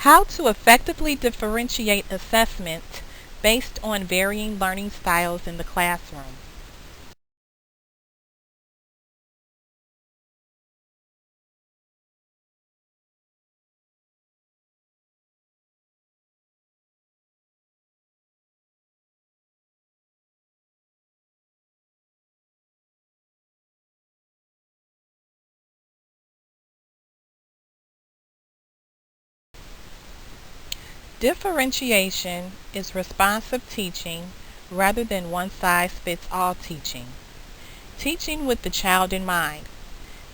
How to effectively differentiate assessment based on varying learning styles in the classroom. Differentiation is responsive teaching rather than one-size-fits-all teaching. Teaching with the child in mind.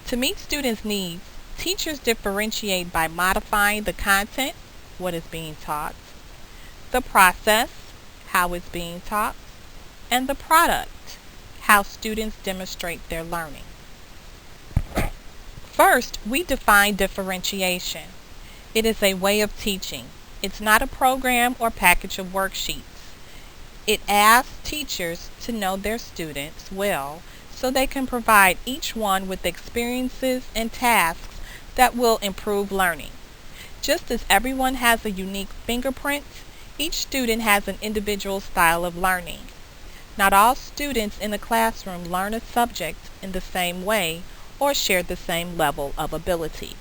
To meet students' needs, teachers differentiate by modifying the content, what is being taught, the process, how it's being taught, and the product, how students demonstrate their learning. First, we define differentiation. It is a way of teaching. It's not a program or package of worksheets. It asks teachers to know their students well so they can provide each one with experiences and tasks that will improve learning. Just as everyone has a unique fingerprint, each student has an individual style of learning. Not all students in the classroom learn a subject in the same way or share the same level of ability.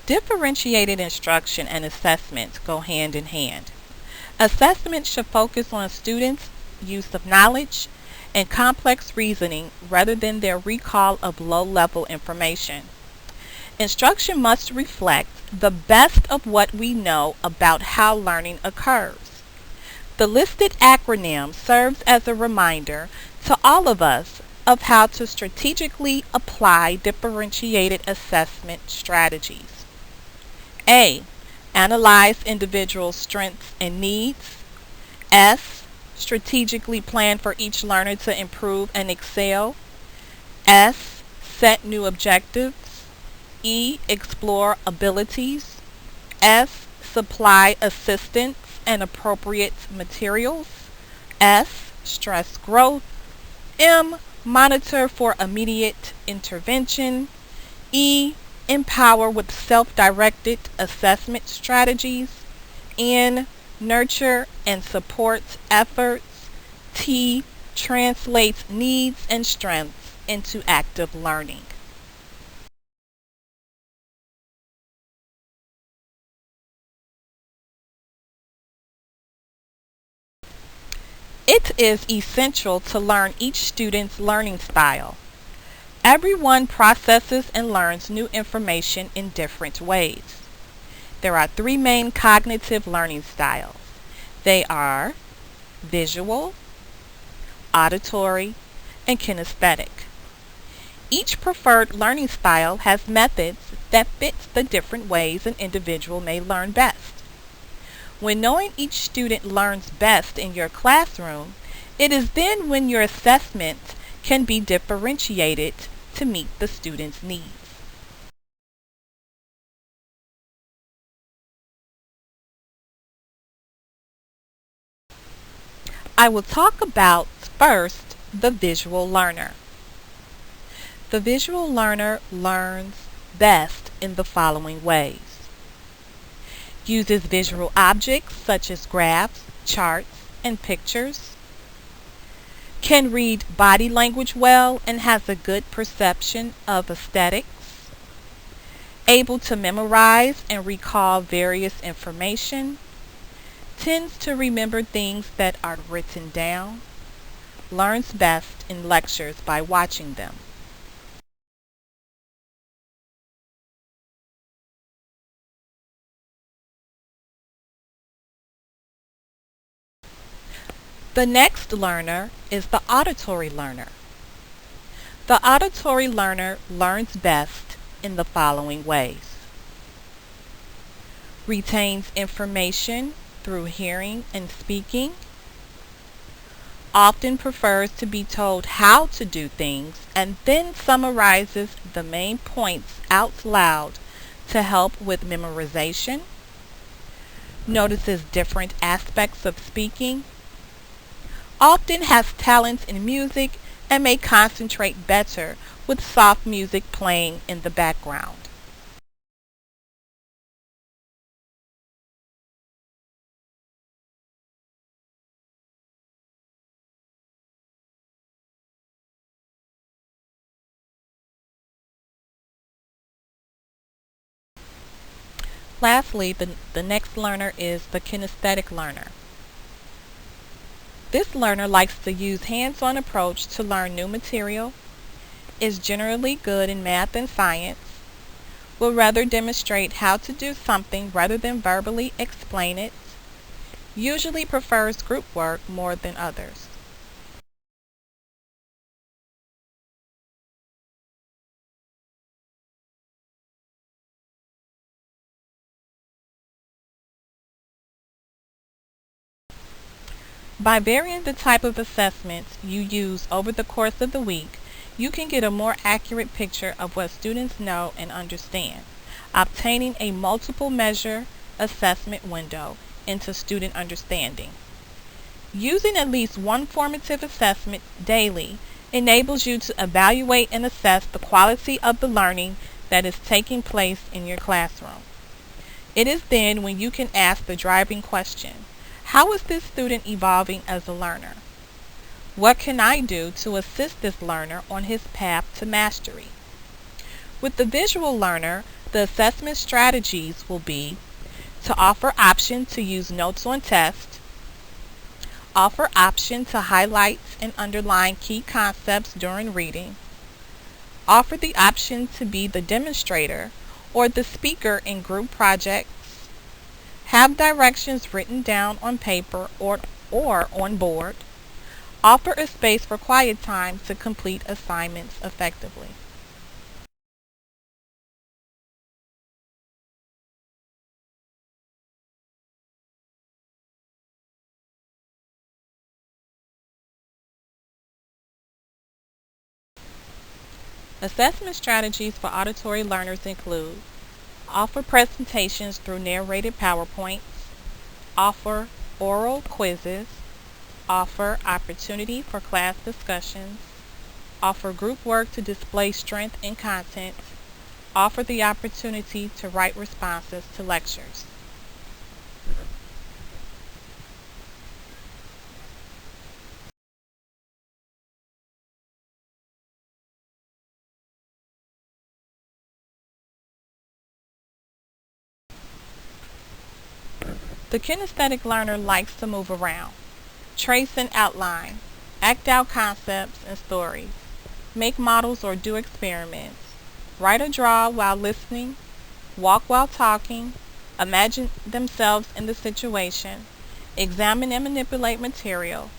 Differentiated instruction and assessment go hand in hand. Assessment should focus on students' use of knowledge and complex reasoning rather than their recall of low-level information. Instruction must reflect the best of what we know about how learning occurs. The listed acronym serves as a reminder to all of us of how to strategically apply differentiated assessment strategies. A. Analyze individual strengths and needs. S. Strategically plan for each learner to improve and excel. S. Set new objectives. E. Explore abilities. S. Supply assistance and appropriate materials. S. Stress growth. M. Monitor for immediate intervention. E. Empower with self-directed assessment strategies. N. Nurture and support efforts. T. Translates needs and strengths into active learning. It is essential to learn each student's learning style. Everyone processes and learns new information in different ways. There are three main cognitive learning styles. They are visual, auditory, and kinesthetic. Each preferred learning style has methods that fit the different ways an individual may learn best. When knowing each student learns best in your classroom, it is then when your assessment can be differentiated to meet the student's needs. I will talk about first the visual learner. The visual learner learns best in the following ways. Uses visual objects such as graphs, charts, and pictures. Can read body language well and has a good perception of aesthetics. Able to memorize and recall various information. Tends to remember things that are written down. Learns best in lectures by watching them. The next learner is the auditory learner. The auditory learner learns best in the following ways. Retains information through hearing and speaking. Often prefers to be told how to do things and then summarizes the main points out loud to help with memorization. Notices different aspects of speaking. often has talents in music and may concentrate better with soft music playing in the background. Lastly, the next learner is the kinesthetic learner. This learner likes to use hands-on approach to learn new material, is generally good in math and science, will rather demonstrate how to do something rather than verbally explain it, usually prefers group work more than others. By varying the type of assessments you use over the course of the week, you can get a more accurate picture of what students know and understand, obtaining a multiple measure assessment window into student understanding. Using at least one formative assessment daily enables you to evaluate and assess the quality of the learning that is taking place in your classroom. It is then when you can ask the driving question: how is this student evolving as a learner? What can I do to assist this learner on his path to mastery? With the visual learner, the assessment strategies will be to offer option to use notes on test, offer option to highlight and underline key concepts during reading, offer the option to be the demonstrator or the speaker in group projects, have directions written down on paper or on board, offer a space for quiet time to complete assignments effectively. Assessment strategies for auditory learners include: offer presentations through narrated PowerPoints, offer oral quizzes, offer opportunity for class discussions, offer group work to display strength in content, offer the opportunity to write responses to lectures. The kinesthetic learner likes to move around, trace and outline, act out concepts and stories, make models or do experiments, write or draw while listening, walk while talking, imagine themselves in the situation, examine and manipulate material.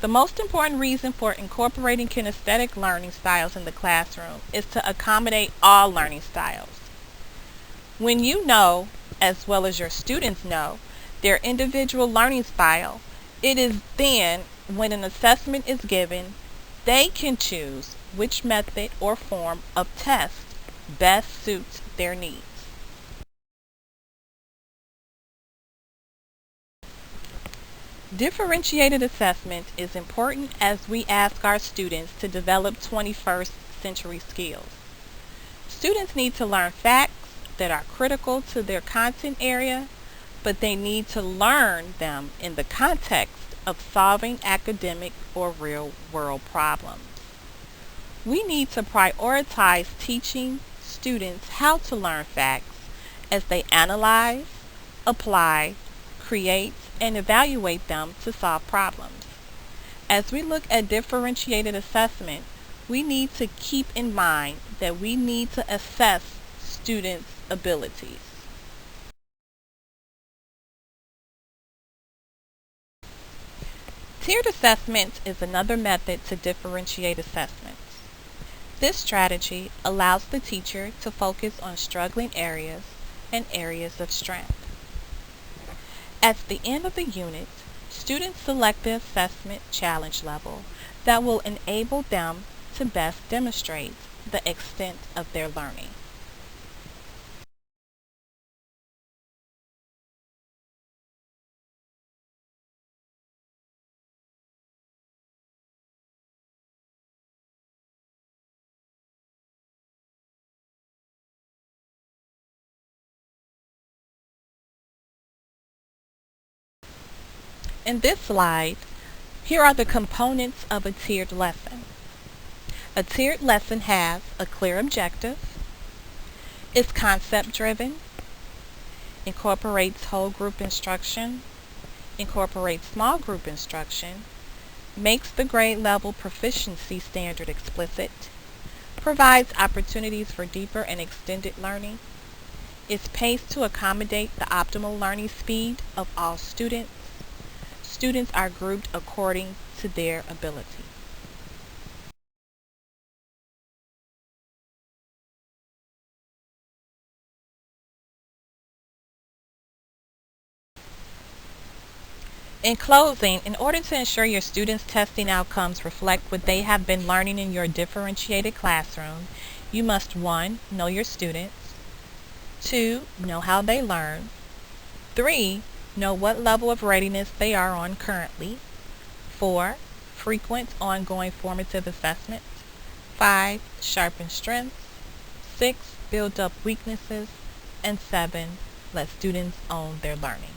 The most important reason for incorporating kinesthetic learning styles in the classroom is to accommodate all learning styles. When you know, as well as your students know, their individual learning style, it is then, when an assessment is given, they can choose which method or form of test best suits their needs. Differentiated assessment is important as we ask our students to develop 21st century skills. Students need to learn facts that are critical to their content area, but they need to learn them in the context of solving academic or real-world problems. We need to prioritize teaching students how to learn facts as they analyze, apply, create, and evaluate them to solve problems. As we look at differentiated assessment, we need to keep in mind that we need to assess students' abilities. Tiered assessment is another method to differentiate assessments. This strategy allows the teacher to focus on struggling areas and areas of strength. At the end of the unit, students select the assessment challenge level that will enable them to best demonstrate the extent of their learning. In this slide, here are the components of a tiered lesson. A tiered lesson has a clear objective, is concept-driven, incorporates whole group instruction, incorporates small group instruction, makes the grade level proficiency standard explicit, provides opportunities for deeper and extended learning, is paced to accommodate the optimal learning speed of all students. Students are grouped according to their ability. In closing, in order to ensure your students' testing outcomes reflect what they have been learning in your differentiated classroom, you must 1. Know your students, 2. Know how they learn, 3. Know what level of readiness they are on currently, 4. Frequent ongoing formative assessments, 5. Sharpen strengths, 6. Build up weaknesses, and 7. Let students own their learning.